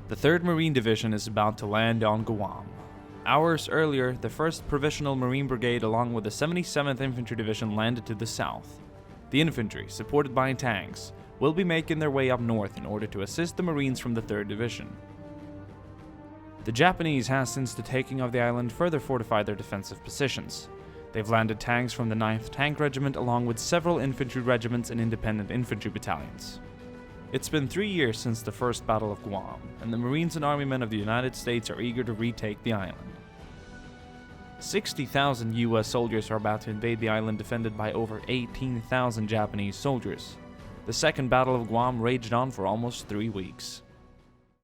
The 3rd Marine Division is about to land on Guam. Hours earlier, the 1st Provisional Marine Brigade along with the 77th Infantry Division landed to the south. The infantry, supported by tanks, will be making their way up north in order to assist the Marines from the 3rd Division. The Japanese has, since the taking of the island, further fortified their defensive positions. They've landed tanks from the 9th Tank Regiment along with several infantry regiments and independent infantry battalions. It's been 3 years since the first Battle of Guam, and the Marines and Army men of the United States are eager to retake the island. 60,000 US soldiers are about to invade the island, defended by over 18,000 Japanese soldiers. The second Battle of Guam raged on for almost 3 weeks.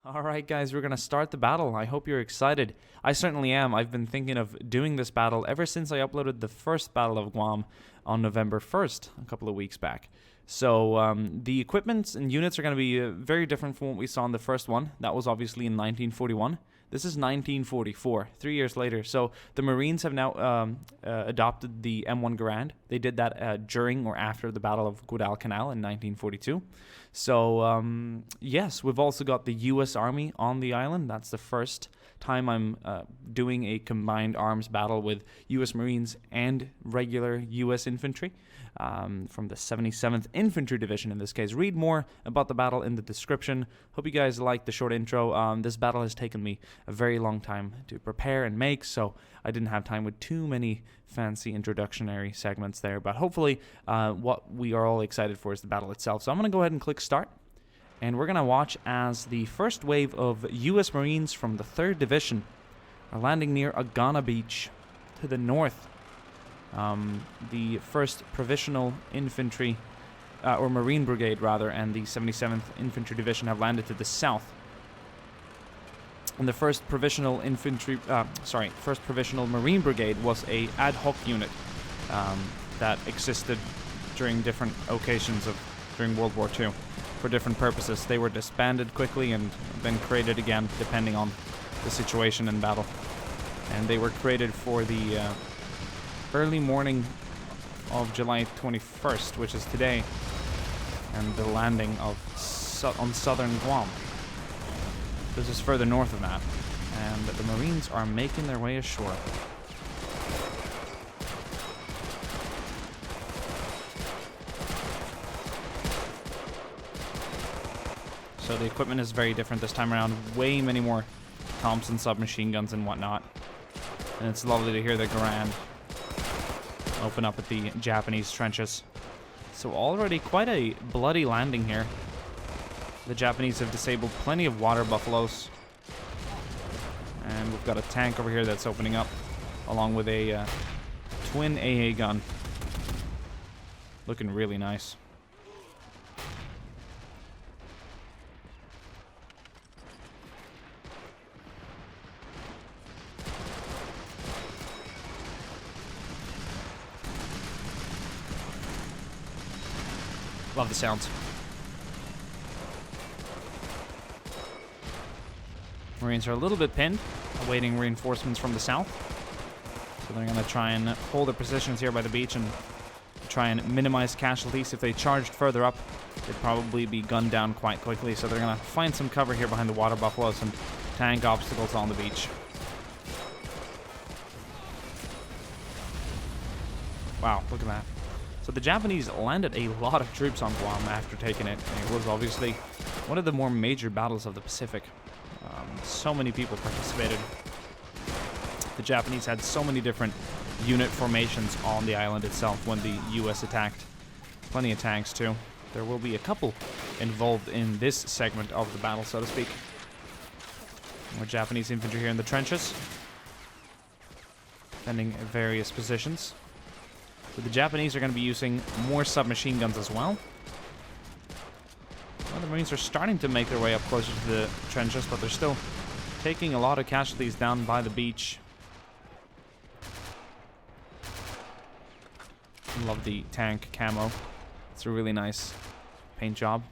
Alright guys, we're gonna start the battle. I hope you're excited. I certainly am. I've been thinking of doing this battle ever since I uploaded the first Battle of Guam on November 1st, a couple of weeks back. So the equipment and units are going to be very different from what we saw in the first one. That was obviously in 1941. This is 1944, 3 years later. So the Marines have now adopted the M1 Garand. They did that during or after the Battle of Guadalcanal in 1942. So yes, we've also got the U.S. Army on the island. That's the first time I'm doing a combined arms battle with U.S. Marines and regular U.S. infantry from the 77th Infantry Division in this case. Read more about the battle in the description. Hope you guys like the short intro. This battle has taken me a very long time to prepare and make, so I didn't have time with too many fancy introductionary segments there, but hopefully what we are all excited for is the battle itself. So I'm going to go ahead and click start. And we're going to watch as the first wave of U.S. Marines from the 3rd Division are landing near Agana Beach to the north. The 1st Provisional Infantry, or Marine Brigade rather, and the 77th Infantry Division have landed to the south. And the 1st Provisional Marine Brigade was a ad hoc unit that existed during different occasions during World War II. For different purposes. They were disbanded quickly and then created again depending on the situation in battle. And they were created for the early morning of July 21st, which is today, and the landing of on southern Guam. This is further north of that, and the Marines are making their way ashore. So the equipment is very different this time around. Way many more Thompson submachine guns and whatnot. And it's lovely to hear the Garand open up at the Japanese trenches. So already quite a bloody landing here. The Japanese have disabled plenty of water buffaloes. And we've got a tank over here that's opening up, along with a twin AA gun. Looking really nice. Love the sounds. Marines are a little bit pinned, awaiting reinforcements from the south. So they're going to try and hold their positions here by the beach and try and minimize casualties. If they charged further up, they'd probably be gunned down quite quickly. So they're going to find some cover here behind the water buffaloes and tank obstacles on the beach. Wow, look at that. So the Japanese landed a lot of troops on Guam after taking it. It was obviously one of the more major battles of the Pacific. So many people participated. The Japanese had so many different unit formations on the island itself when the U.S. attacked. Plenty of tanks too. There will be a couple involved in this segment of the battle, so to speak. More Japanese infantry here in the trenches, defending various positions. So the Japanese are going to be using more submachine guns as well. Well, the Marines are starting to make their way up closer to the trenches, but they're still taking a lot of casualties down by the beach. Love the tank camo. It's a really nice paint job.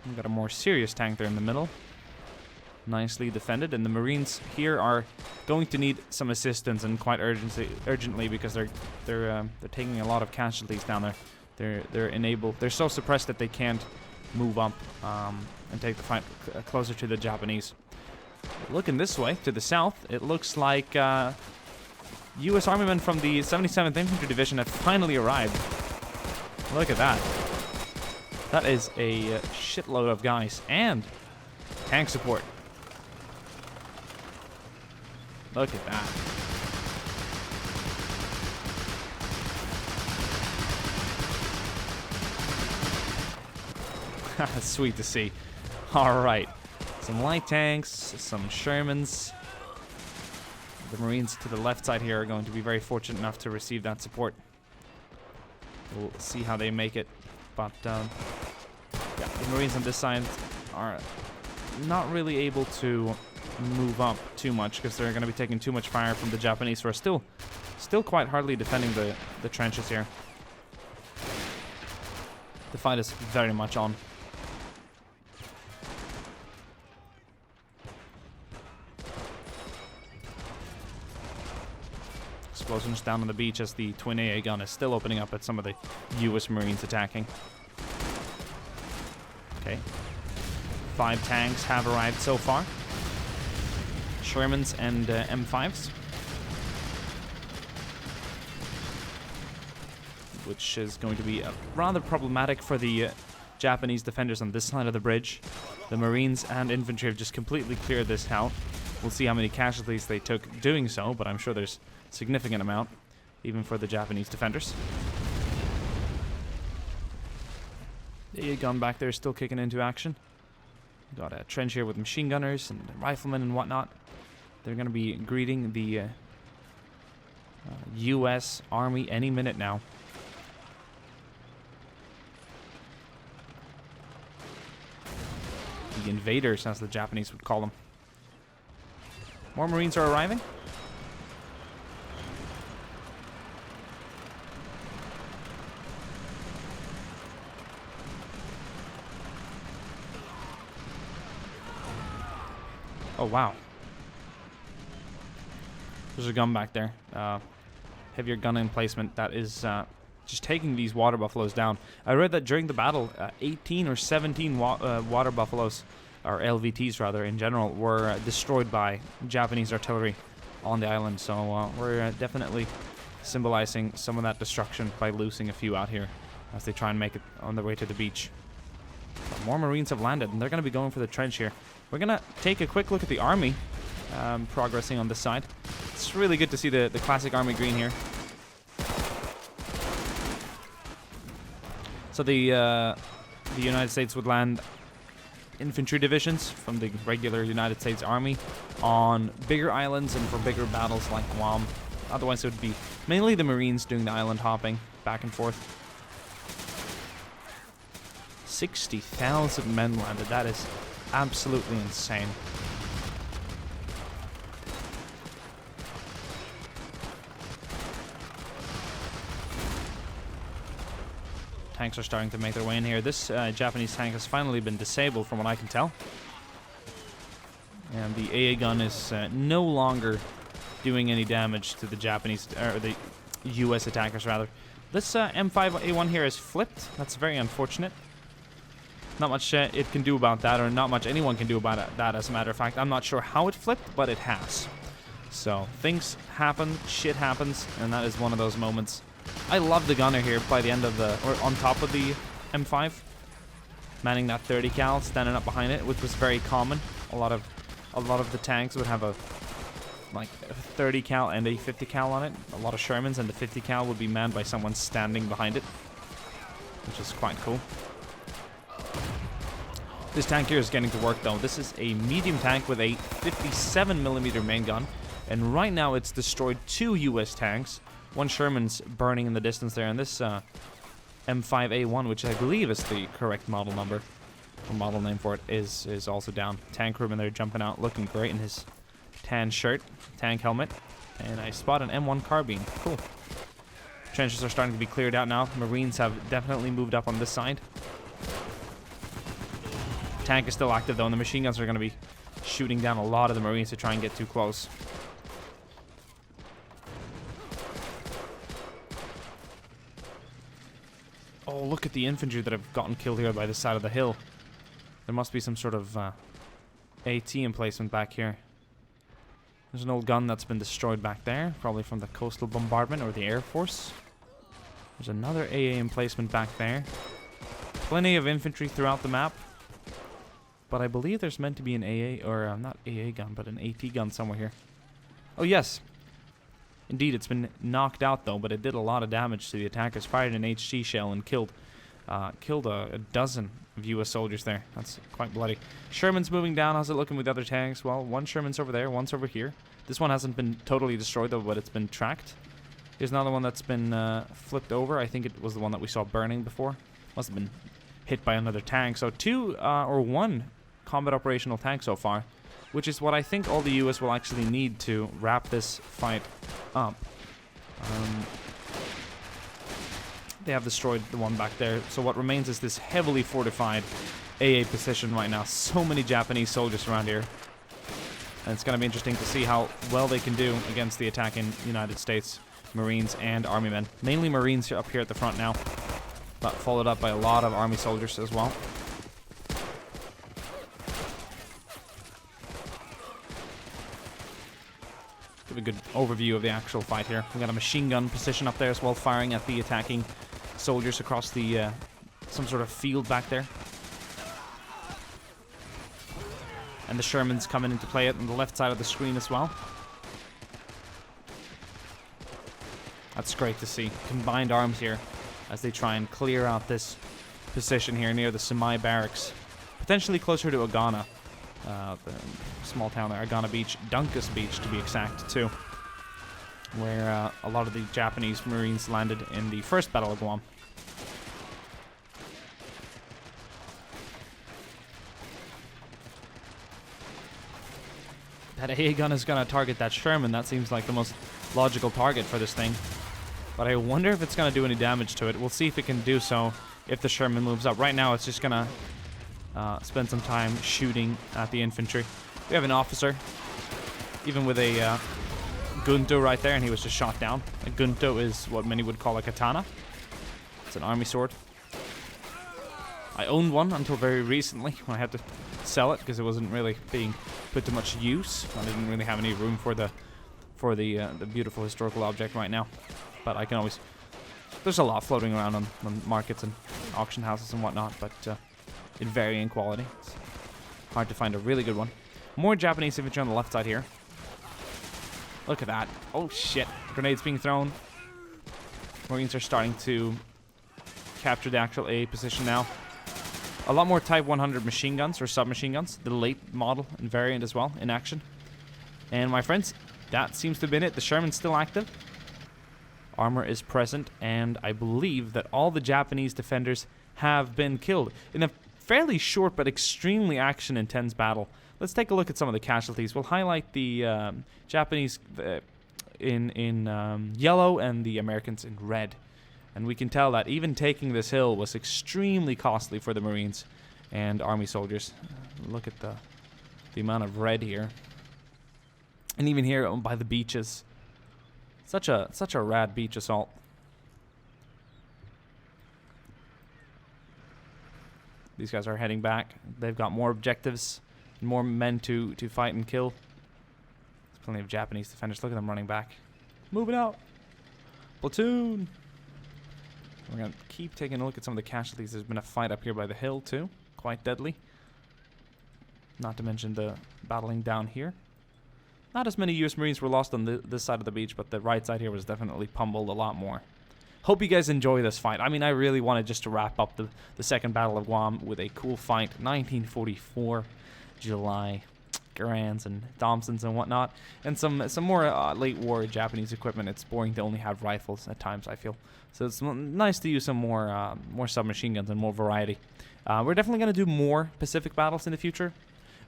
We've got a more serious tank there in the middle. Nicely defended, and the Marines here are going to need some assistance, and quite urgently, because they're taking a lot of casualties down there. They're so suppressed that they can't move up and take the fight closer to the Japanese. Looking this way, to the south, it looks like U.S. Army men from the 77th Infantry Division have finally arrived. Look at that. That is a shitload of guys. And tank support. Look at that. Sweet to see. Alright. Some light tanks, some Shermans. The Marines to the left side here are going to be very fortunate enough to receive that support. We'll see how they make it. But, yeah, the Marines on this side are not really able to move up too much because they're going to be taking too much fire from the Japanese, who are still quite hardly defending the trenches here. The fight is very much on. Explosions down on the beach as the twin AA gun is still opening up at some of the U.S. Marines attacking. Okay. 5 tanks have arrived so far. Shermans and M5s. Which is going to be rather problematic for the Japanese defenders on this side of the bridge. The Marines and infantry have just completely cleared this out. We'll see how many casualties they took doing so, but I'm sure there's a significant amount, even for the Japanese defenders. The gun back there is still kicking into action. Got a trench here with machine gunners and riflemen and whatnot. They're going to be greeting the U.S. Army any minute now. The invaders, as the Japanese would call them. More Marines are arriving. Oh, wow. There's a gun back there. Heavier gun emplacement that is just taking these water buffaloes down. I read that during the battle, 18 or 17 water buffaloes, or LVTs rather, in general, were destroyed by Japanese artillery on the island. So we're definitely symbolizing some of that destruction by losing a few out here as they try and make it on their way to the beach. But more Marines have landed, and they're going to be going for the trench here. We're going to take a quick look at the army progressing on this side. It's really good to see the classic army green here. So the United States would land infantry divisions from the regular United States Army on bigger islands and for bigger battles like Guam. Otherwise it would be mainly the Marines doing the island hopping back and forth. 60,000 men landed. That is absolutely insane. Tanks are starting to make their way in here. This Japanese tank has finally been disabled from what I can tell. And the AA gun is no longer doing any damage to the Japanese, or the US attackers rather. This M5A1 here is flipped. That's very unfortunate. Not much it can do about that, or not much anyone can do about that, as a matter of fact. I'm not sure how it flipped, but it has. So, things happen, shit happens, and that is one of those moments. I love the gunner here by the end of the, or on top of the M5. Manning that 30 cal, standing up behind it, which was very common. A lot of the tanks would have a, like, a 30 cal and a 50 cal on it. A lot of Shermans, and the 50 cal would be manned by someone standing behind it, which is quite cool. This tank here is getting to work though. This is a medium tank with a 57mm main gun, and right now it's destroyed 2 US tanks. One Sherman's burning in the distance there, and this M5A1, which I believe is the correct model number, or model name for it, is also down. Tank crewman there jumping out, looking great in his tan shirt, tank helmet, and I spot an M1 carbine. Cool. Trenches are starting to be cleared out now. Marines have definitely moved up on this side. Tank is still active though, and the machine guns are going to be shooting down a lot of the Marines to try and get too close. Oh, look at the infantry that have gotten killed here by the side of the hill. There must be some sort of AT emplacement back here. There's an old gun that's been destroyed back there, probably from the coastal bombardment or the Air Force. There's another AA emplacement back there. Plenty of infantry throughout the map. But I believe there's meant to be an AA, or not AA gun, but an AT gun somewhere here. Oh, yes. Indeed, it's been knocked out, though, but it did a lot of damage to the attackers. Fired an HG shell and killed a dozen of U.S. soldiers there. That's quite bloody. Sherman's moving down. How's it looking with the other tanks? Well, one Sherman's over there, one's over here. This one hasn't been totally destroyed, though, but it's been tracked. Here's another one that's been flipped over. I think it was the one that we saw burning before. Must have been hit by another tank. So one combat operational tank so far, which is what I think all the U.S. will actually need to wrap this fight up. They have destroyed the one back there, so what remains is this heavily fortified AA position right now. So many Japanese soldiers around here. And it's going to be interesting to see how well they can do against the attacking United States Marines and Army men. Mainly Marines up here at the front now, but followed up by a lot of Army soldiers as well. Give a good overview of the actual fight here. We got a machine gun position up there as well, firing at the attacking soldiers across the some sort of field back there. And the Sherman's coming into play on the left side of the screen as well. That's great to see. Combined arms here as they try and clear out this position here near the Semi barracks. Potentially closer to Agana. The small town there, Agana Beach, Dunkus Beach to be exact too. Where a lot of the Japanese Marines landed in the first Battle of Guam. That AA gun is going to target that Sherman. That seems like the most logical target for this thing. But I wonder if it's going to do any damage to it. We'll see if it can do so if the Sherman moves up. Right now, it's just going to spend some time shooting at the infantry. We have an officer, even with a gunto right there, and he was just shot down. A gunto is what many would call a katana. It's an army sword. I owned one until very recently when I had to sell it because it wasn't really being put to much use. I didn't really have any room for the beautiful historical object right now. But I can always... There's a lot floating around on markets and auction houses and whatnot, but in varying quality. It's hard to find a really good one. More Japanese infantry on the left side here. Look at that. Oh shit. Grenades being thrown. Marines are starting to capture the actual A position now. A lot more Type 100 machine guns or submachine guns. The late model and variant as well in action. And my friends, that seems to have been it. The Sherman's still active. Armor is present, and I believe that all the Japanese defenders have been killed in a fairly short but extremely action-intense battle. Let's take a look at some of the casualties. We'll highlight the Japanese in yellow and the Americans in red. And we can tell that even taking this hill was extremely costly for the Marines and Army soldiers. Look at the amount of red here. And even here by the beaches. Such a rad beach assault. These guys are heading back. They've got more objectives, more men to fight and kill. There's plenty of Japanese defenders. Look at them running back. Moving out. Platoon. We're going to keep taking a look at some of the casualties. There's been a fight up here by the hill too. Quite deadly. Not to mention the battling down here. Not as many U.S. Marines were lost on this side of the beach, but the right side here was definitely pummeled a lot more. Hope you guys enjoy this fight. I mean, I really wanted just to wrap up the second Battle of Guam with a cool fight. 1944, July, Garands and Thompsons and whatnot. And some more late war Japanese equipment. It's boring to only have rifles at times, I feel. So it's nice to use some more submachine guns and more variety. We're definitely going to do more Pacific battles in the future.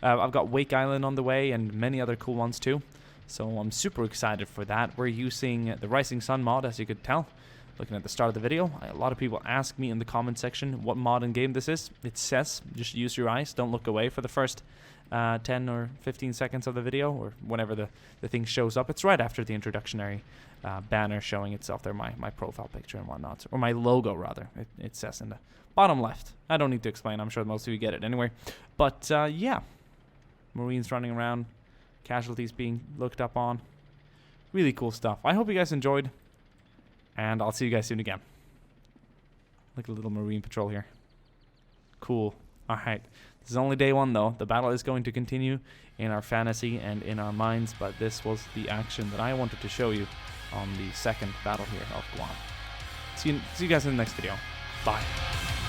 I've got Wake Island on the way and many other cool ones too. So I'm super excited for that. We're using the Rising Sun mod, as you could tell. looking at the start of the video. A lot of people ask me in the comment section what mod and game this is. It says just use your eyes, don't look away for the first 10 or 15 seconds of the video, or whenever the thing shows up. It's right after the introductionary banner showing itself there, my profile picture and whatnot, or my logo rather. It says in the bottom left. I don't need to explain, I'm sure most of you get it anyway. But yeah, Marines running around, casualties being looked up on. Really cool stuff. I hope you guys enjoyed, and I'll see you guys soon again. Like a little Marine patrol here. Cool. Alright. This is only day 1 though. The battle is going to continue in our fantasy and in our minds, but this was the action that I wanted to show you on the second battle here of Guam. See you guys in the next video. Bye.